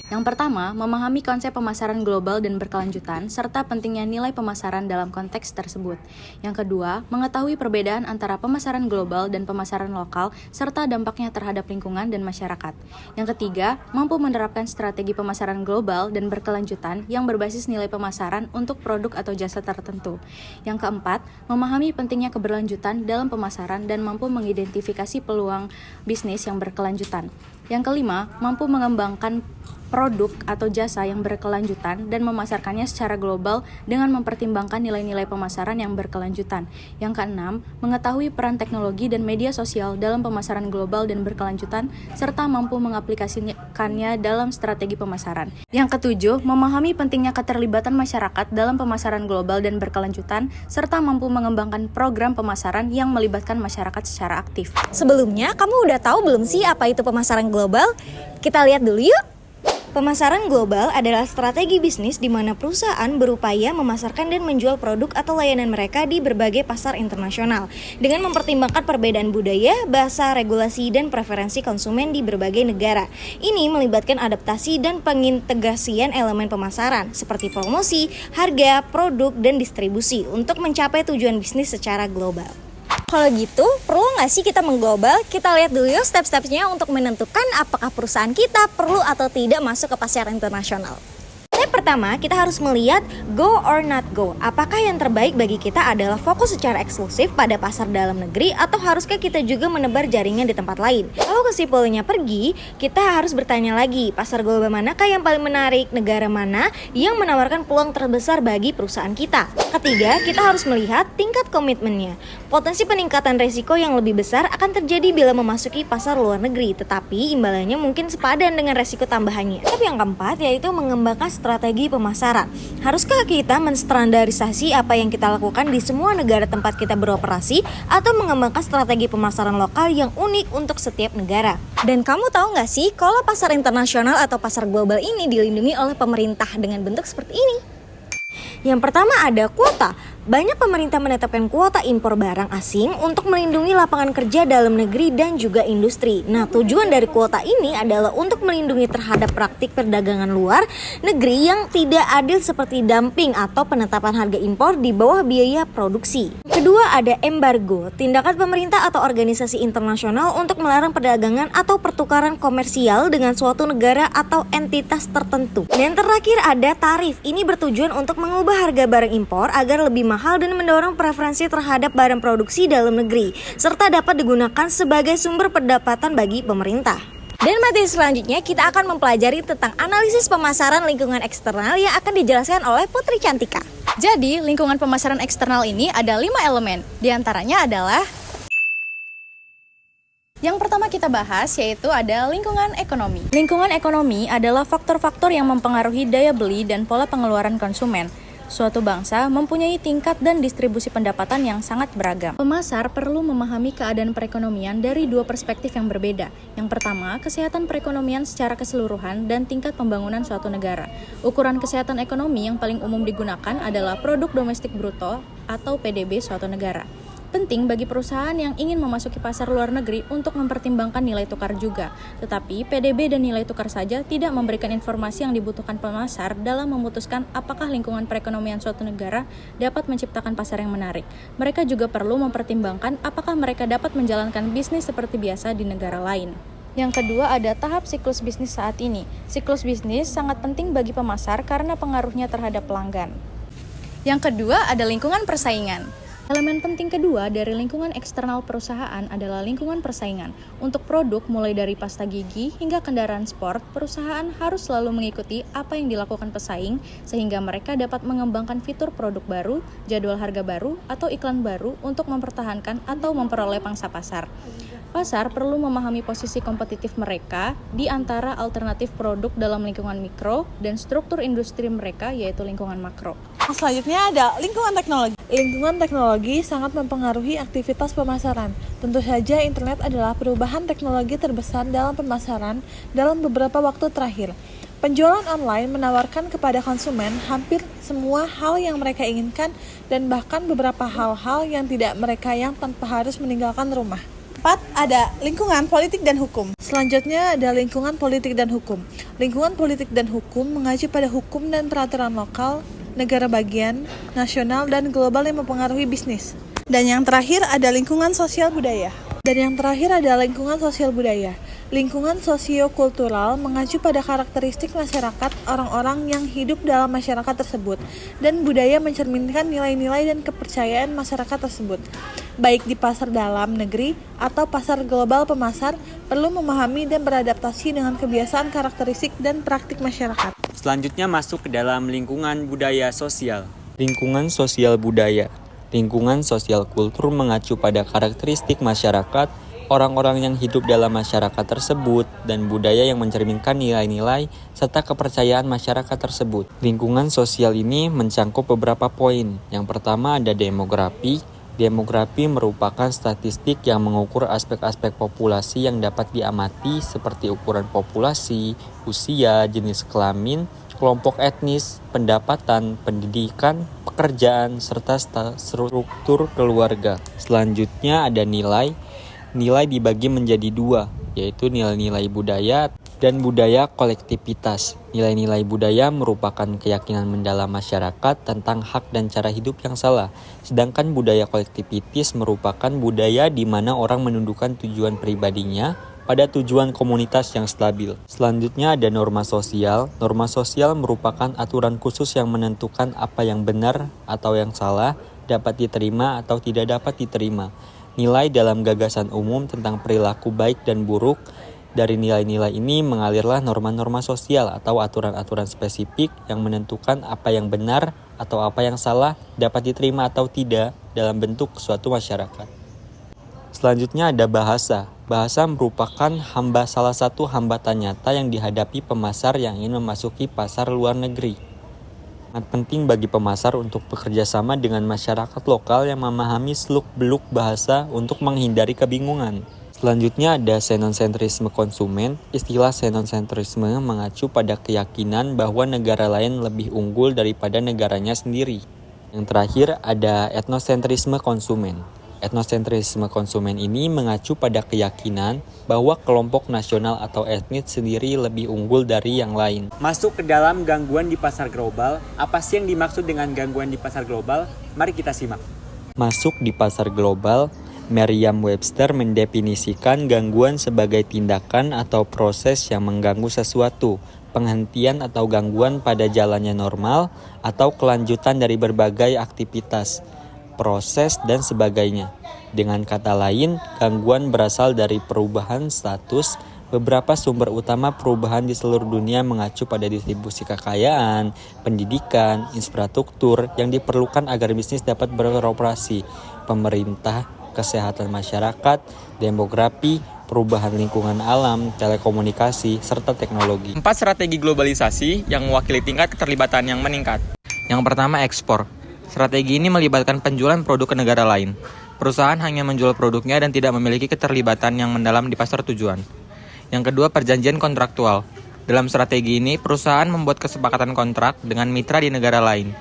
Yang pertama, memahami konsep pemasaran global dan berkelanjutan, serta pentingnya nilai pemasaran dalam konteks tersebut. Yang kedua, mengetahui perbedaan antara pemasaran global dan pemasaran lokal, serta dampaknya terhadap lingkungan dan masyarakat. Yang ketiga, mampu menerapkan strategi pemasaran global dan berkelanjutan yang berbasis nilai pemasaran untuk produk atau jasa tertentu. Yang keempat, memahami pentingnya keberlanjutan dalam pemasaran dan mampu mengidentifikasi peluang bisnis yang berkelanjutan. Yang kelima, mampu mengembangkan produk atau jasa yang berkelanjutan dan memasarkannya secara global dengan mempertimbangkan nilai-nilai pemasaran yang berkelanjutan. Yang keenam, mengetahui peran teknologi dan media sosial dalam pemasaran global dan berkelanjutan, serta mampu mengaplikasikannya dalam strategi pemasaran. Yang ketujuh, memahami pentingnya keterlibatan masyarakat dalam pemasaran global dan berkelanjutan, serta mampu mengembangkan program pemasaran yang melibatkan masyarakat secara aktif. Sebelumnya, kamu udah tahu belum sih apa itu pemasaran global? Kita lihat dulu yuk! Pemasaran global adalah strategi bisnis di mana perusahaan berupaya memasarkan dan menjual produk atau layanan mereka di berbagai pasar internasional dengan mempertimbangkan perbedaan budaya, bahasa, regulasi, dan preferensi konsumen di berbagai negara. Ini melibatkan adaptasi dan pengintegrasian elemen pemasaran seperti promosi, harga, produk, dan distribusi untuk mencapai tujuan bisnis secara global. Kalau gitu, perlu nggak sih kita mengglobal? Kita lihat dulu yuk step-stepnya untuk menentukan apakah perusahaan kita perlu atau tidak masuk ke pasar internasional. Step pertama, kita harus melihat go or not go. Apakah yang terbaik bagi kita adalah fokus secara eksklusif pada pasar dalam negeri atau haruskah kita juga menebar jaringan di tempat lain? Kalau kesimpulannya pergi, kita harus bertanya lagi, pasar global manakah yang paling menarik, negara mana yang menawarkan peluang terbesar bagi perusahaan kita. Ketiga, kita harus melihat tingkat komitmennya. Potensi peningkatan resiko yang lebih besar akan terjadi bila memasuki pasar luar negeri, tetapi imbalannya mungkin sepadan dengan resiko tambahannya. Step yang keempat yaitu mengembangkan strategi pemasaran. Haruskah kita menstandarisasi apa yang kita lakukan di semua negara tempat kita beroperasi atau mengembangkan strategi pemasaran lokal yang unik untuk setiap negara? Dan kamu tahu nggak sih kalau pasar internasional atau pasar global ini dilindungi oleh pemerintah dengan bentuk seperti ini? Yang pertama ada kuota. Banyak pemerintah menetapkan kuota impor barang asing untuk melindungi lapangan kerja dalam negeri dan juga industri. Nah, tujuan dari kuota ini adalah untuk melindungi terhadap praktik perdagangan luar negeri yang tidak adil seperti dumping atau penetapan harga impor di bawah biaya produksi. Kedua ada embargo, tindakan pemerintah atau organisasi internasional untuk melarang perdagangan atau pertukaran komersial dengan suatu negara atau entitas tertentu. Dan terakhir ada tarif, ini bertujuan untuk mengubah harga barang impor agar lebih mahal dan mendorong preferensi terhadap barang produksi dalam negeri, serta dapat digunakan sebagai sumber pendapatan bagi pemerintah. Dan materi selanjutnya kita akan mempelajari tentang analisis pemasaran lingkungan eksternal yang akan dijelaskan oleh Putri Cantika. Jadi, lingkungan pemasaran eksternal ini ada 5 elemen. Di antaranya adalah yang pertama kita bahas yaitu ada lingkungan ekonomi. Lingkungan ekonomi adalah faktor-faktor yang mempengaruhi daya beli dan pola pengeluaran konsumen. Suatu bangsa mempunyai tingkat dan distribusi pendapatan yang sangat beragam. Pemasar perlu memahami keadaan perekonomian dari dua perspektif yang berbeda. Yang pertama, kesehatan perekonomian secara keseluruhan dan tingkat pembangunan suatu negara. Ukuran kesehatan ekonomi yang paling umum digunakan adalah produk domestik bruto atau PDB suatu negara. Penting bagi perusahaan yang ingin memasuki pasar luar negeri untuk mempertimbangkan nilai tukar juga. Tetapi PDB dan nilai tukar saja tidak memberikan informasi yang dibutuhkan pemasar dalam memutuskan apakah lingkungan perekonomian suatu negara dapat menciptakan pasar yang menarik. Mereka juga perlu mempertimbangkan apakah mereka dapat menjalankan bisnis seperti biasa di negara lain. Yang kedua ada tahap siklus bisnis saat ini. Siklus bisnis sangat penting bagi pemasar karena pengaruhnya terhadap pelanggan. Yang kedua ada lingkungan persaingan. Elemen penting kedua dari lingkungan eksternal perusahaan adalah lingkungan persaingan. Untuk produk mulai dari pasta gigi hingga kendaraan sport, perusahaan harus selalu mengikuti apa yang dilakukan pesaing sehingga mereka dapat mengembangkan fitur produk baru, jadwal harga baru, atau iklan baru untuk mempertahankan atau memperoleh pangsa pasar. Pasar perlu memahami posisi kompetitif mereka di antara alternatif produk dalam lingkungan mikro dan struktur industri mereka yaitu lingkungan makro. Selanjutnya ada lingkungan teknologi. Lingkungan teknologi sangat mempengaruhi aktivitas pemasaran. Tentu saja internet adalah perubahan teknologi terbesar dalam pemasaran dalam beberapa waktu terakhir. Penjualan online menawarkan kepada konsumen hampir semua hal yang mereka inginkan dan bahkan beberapa hal-hal yang tidak mereka yang tanpa harus meninggalkan rumah. keempat ada lingkungan politik dan hukum. Selanjutnya ada lingkungan politik dan hukum. Lingkungan politik dan hukum mengacu pada hukum dan peraturan lokal, negara bagian, nasional, dan global yang mempengaruhi bisnis. Dan yang terakhir ada lingkungan sosial budaya. Lingkungan sosiokultural mengacu pada karakteristik masyarakat orang-orang yang hidup dalam masyarakat tersebut, dan budaya mencerminkan nilai-nilai dan kepercayaan masyarakat tersebut. Baik di pasar dalam negeri atau pasar global, pemasar perlu memahami dan beradaptasi dengan kebiasaan, karakteristik, dan praktik masyarakat. Selanjutnya masuk ke dalam lingkungan budaya sosial. Lingkungan sosial budaya. Lingkungan sosial kultur mengacu pada karakteristik masyarakat, orang-orang yang hidup dalam masyarakat tersebut, dan budaya yang mencerminkan nilai-nilai serta kepercayaan masyarakat tersebut. Lingkungan sosial ini mencangkup beberapa poin. Yang pertama ada demografi. Demografi merupakan statistik yang mengukur aspek-aspek populasi yang dapat diamati seperti ukuran populasi, usia, jenis kelamin, kelompok etnis, pendapatan, pendidikan, pekerjaan, serta struktur keluarga. Selanjutnya ada nilai. Nilai dibagi menjadi dua, yaitu nilai-nilai budaya dan budaya kolektivitas. Nilai-nilai budaya merupakan keyakinan mendalam masyarakat tentang hak dan cara hidup yang salah. Sedangkan budaya kolektivitas merupakan budaya di mana orang menundukkan tujuan pribadinya pada tujuan komunitas yang stabil. Selanjutnya ada norma sosial. Norma sosial merupakan aturan khusus yang menentukan apa yang benar atau yang salah, dapat diterima atau tidak dapat diterima. Nilai dalam gagasan umum tentang perilaku baik dan buruk. Dari nilai-nilai ini mengalirlah norma-norma sosial atau aturan-aturan spesifik yang menentukan apa yang benar atau apa yang salah, dapat diterima atau tidak dalam bentuk suatu masyarakat. Selanjutnya ada bahasa. Bahasa merupakan salah satu hambatan nyata yang dihadapi pemasar yang ingin memasuki pasar luar negeri. Sangat penting bagi pemasar untuk bekerja sama dengan masyarakat lokal yang memahami seluk-beluk bahasa untuk menghindari kebingungan. Selanjutnya ada xenocentrisme konsumen. Istilah xenocentrisme mengacu pada keyakinan bahwa negara lain lebih unggul daripada negaranya sendiri. Yang terakhir ada etnosentrisme konsumen. Etnosentrisme konsumen ini mengacu pada keyakinan bahwa kelompok nasional atau etnis sendiri lebih unggul dari yang lain. Masuk ke dalam gangguan di pasar global. Apa sih yang dimaksud dengan gangguan di pasar global? Mari kita simak. Masuk di pasar global, Merriam-Webster mendefinisikan gangguan sebagai tindakan atau proses yang mengganggu sesuatu, penghentian atau gangguan pada jalannya normal, atau kelanjutan dari berbagai aktivitas, proses, dan sebagainya. Dengan kata lain, gangguan berasal dari perubahan status. Beberapa sumber utama perubahan di seluruh dunia mengacu pada distribusi kekayaan, pendidikan, infrastruktur yang diperlukan agar bisnis dapat beroperasi, pemerintah, kesehatan masyarakat, demografi, perubahan lingkungan alam, telekomunikasi, serta teknologi. 4 strategi globalisasi yang mewakili tingkat keterlibatan yang meningkat. Yang pertama, ekspor. Strategi ini melibatkan penjualan produk ke negara lain. Perusahaan hanya menjual produknya dan tidak memiliki keterlibatan yang mendalam di pasar tujuan. Yang kedua, perjanjian kontraktual. Dalam strategi ini, perusahaan membuat kesepakatan kontrak dengan mitra di negara lain.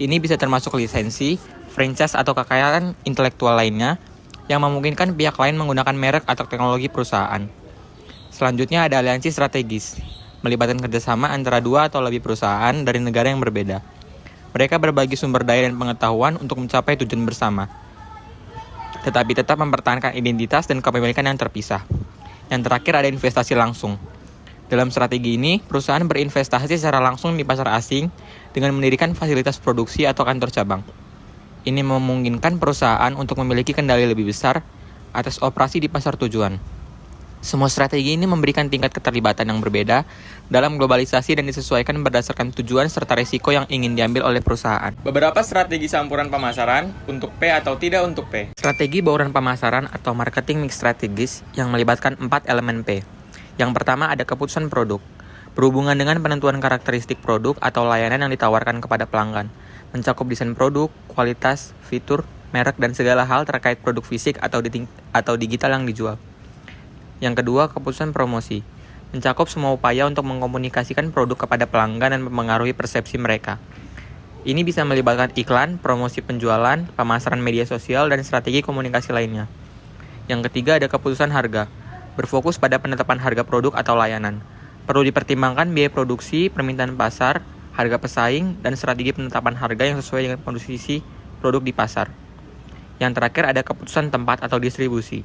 Ini bisa termasuk lisensi, franchise atau kekayaan intelektual lainnya yang memungkinkan pihak lain menggunakan merek atau teknologi perusahaan. Selanjutnya ada aliansi strategis, melibatkan kerjasama antara 2 atau lebih perusahaan dari negara yang berbeda. Mereka berbagi sumber daya dan pengetahuan untuk mencapai tujuan bersama, tetapi tetap mempertahankan identitas dan kepemilikan yang terpisah. Yang terakhir ada investasi langsung. Dalam strategi ini, perusahaan berinvestasi secara langsung di pasar asing dengan mendirikan fasilitas produksi atau kantor cabang. Ini memungkinkan perusahaan untuk memiliki kendali lebih besar atas operasi di pasar tujuan. Semua strategi ini memberikan tingkat keterlibatan yang berbeda dalam globalisasi dan disesuaikan berdasarkan tujuan serta risiko yang ingin diambil oleh perusahaan. Beberapa strategi campuran pemasaran untuk P atau tidak untuk P. Strategi bauran pemasaran atau marketing mix strategis yang melibatkan 4 elemen P. Yang pertama ada keputusan produk, berhubungan dengan penentuan karakteristik produk atau layanan yang ditawarkan kepada pelanggan, mencakup desain produk, kualitas, fitur, merek, dan segala hal terkait produk fisik atau digital yang dijual. Yang kedua, keputusan promosi, mencakup semua upaya untuk mengkomunikasikan produk kepada pelanggan dan mempengaruhi persepsi mereka. Ini bisa melibatkan iklan, promosi penjualan, pemasaran media sosial, dan strategi komunikasi lainnya. Yang ketiga ada keputusan harga, berfokus pada penetapan harga produk atau layanan. Perlu dipertimbangkan biaya produksi, permintaan pasar, harga pesaing, dan strategi penetapan harga yang sesuai dengan posisi produk di pasar. Yang terakhir ada keputusan tempat atau distribusi.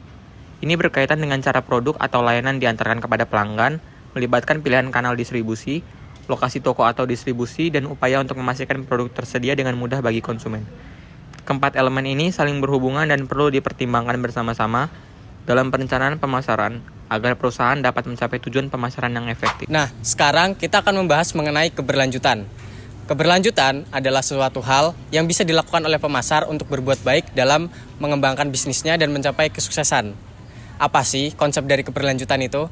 Ini berkaitan dengan cara produk atau layanan diantarkan kepada pelanggan, melibatkan pilihan kanal distribusi, lokasi toko atau distribusi, dan upaya untuk memastikan produk tersedia dengan mudah bagi konsumen. Keempat elemen ini saling berhubungan dan perlu dipertimbangkan bersama-sama dalam perencanaan pemasaran agar perusahaan dapat mencapai tujuan pemasaran yang efektif. Nah, sekarang kita akan membahas mengenai keberlanjutan. Keberlanjutan adalah suatu hal yang bisa dilakukan oleh pemasar untuk berbuat baik dalam mengembangkan bisnisnya dan mencapai kesuksesan. Apa sih konsep dari keberlanjutan itu?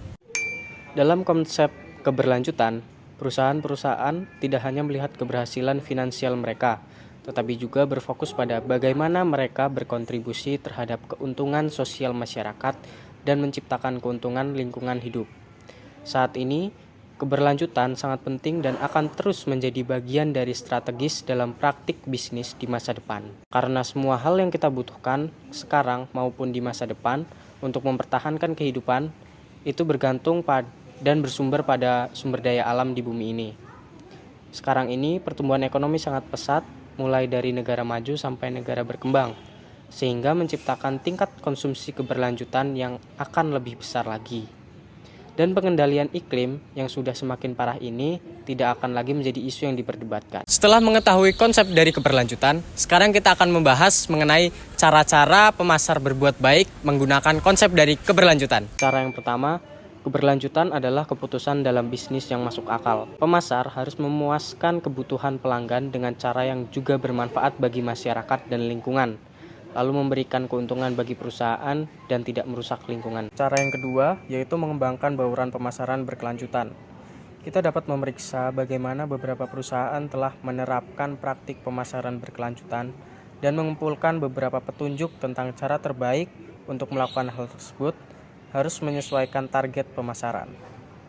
Dalam konsep keberlanjutan, perusahaan-perusahaan tidak hanya melihat keberhasilan finansial mereka, tetapi juga berfokus pada bagaimana mereka berkontribusi terhadap keuntungan sosial masyarakat dan menciptakan keuntungan lingkungan hidup. Saat ini, keberlanjutan sangat penting dan akan terus menjadi bagian dari strategis dalam praktik bisnis di masa depan. Karena semua hal yang kita butuhkan sekarang maupun di masa depan untuk mempertahankan kehidupan itu bergantung dan bersumber pada sumber daya alam di bumi ini. Sekarang ini pertumbuhan ekonomi sangat pesat, mulai dari negara maju sampai negara berkembang, sehingga menciptakan tingkat konsumsi keberlanjutan yang akan lebih besar lagi. Dan pengendalian iklim yang sudah semakin parah ini tidak akan lagi menjadi isu yang diperdebatkan. Setelah mengetahui konsep dari keberlanjutan, sekarang kita akan membahas mengenai cara-cara pemasar berbuat baik menggunakan konsep dari keberlanjutan. Cara yang pertama, keberlanjutan adalah keputusan dalam bisnis yang masuk akal. Pemasar harus memuaskan kebutuhan pelanggan dengan cara yang juga bermanfaat bagi masyarakat dan lingkungan, lalu memberikan keuntungan bagi perusahaan dan tidak merusak lingkungan. Cara yang kedua yaitu mengembangkan bauran pemasaran berkelanjutan. Kita dapat memeriksa bagaimana beberapa perusahaan telah menerapkan praktik pemasaran berkelanjutan dan mengumpulkan beberapa petunjuk tentang cara terbaik untuk melakukan hal tersebut harus menyesuaikan target pemasaran.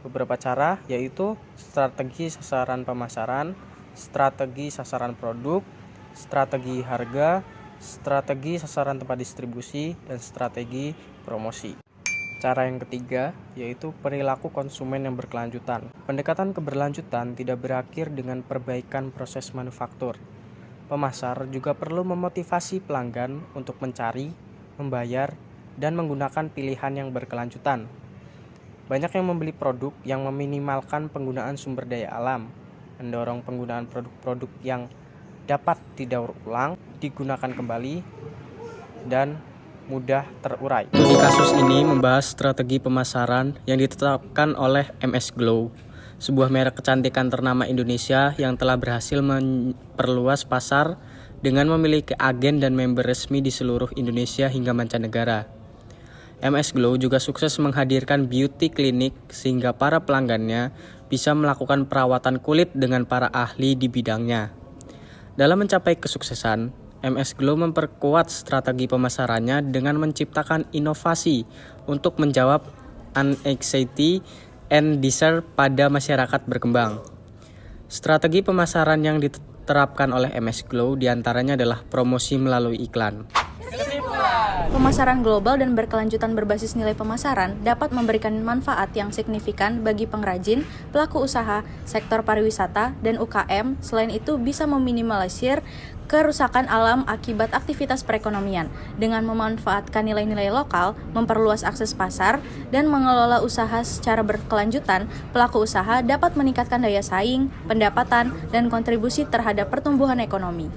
Beberapa cara yaitu strategi sasaran pemasaran, strategi sasaran produk, strategi harga, strategi sasaran tempat distribusi, dan strategi promosi. Cara yang ketiga yaitu perilaku konsumen yang berkelanjutan. Pendekatan keberlanjutan tidak berakhir dengan perbaikan proses manufaktur. Pemasar juga perlu memotivasi pelanggan untuk mencari, membayar, dan menggunakan pilihan yang berkelanjutan. Banyak yang membeli produk yang meminimalkan penggunaan sumber daya alam, mendorong penggunaan produk-produk yang dapat didaur ulang, digunakan kembali, dan mudah terurai. Di kasus ini membahas strategi pemasaran yang ditetapkan oleh MS Glow, sebuah merek kecantikan ternama Indonesia yang telah berhasil memperluas pasar dengan memiliki agen dan member resmi di seluruh Indonesia hingga mancanegara. MS Glow juga sukses menghadirkan beauty clinic sehingga para pelanggannya bisa melakukan perawatan kulit dengan para ahli di bidangnya. Dalam mencapai kesuksesan, MS Glow memperkuat strategi pemasarannya dengan menciptakan inovasi untuk menjawab anxiety and desire pada masyarakat berkembang. Strategi pemasaran yang diterapkan oleh MS Glow diantaranya adalah promosi melalui iklan. Pemasaran global dan berkelanjutan berbasis nilai pemasaran dapat memberikan manfaat yang signifikan bagi pengrajin, pelaku usaha, sektor pariwisata, dan UKM. Selain itu, bisa meminimalisir kerusakan alam akibat aktivitas perekonomian. Dengan memanfaatkan nilai-nilai lokal, memperluas akses pasar, dan mengelola usaha secara berkelanjutan, pelaku usaha dapat meningkatkan daya saing, pendapatan, dan kontribusi terhadap pertumbuhan ekonomi.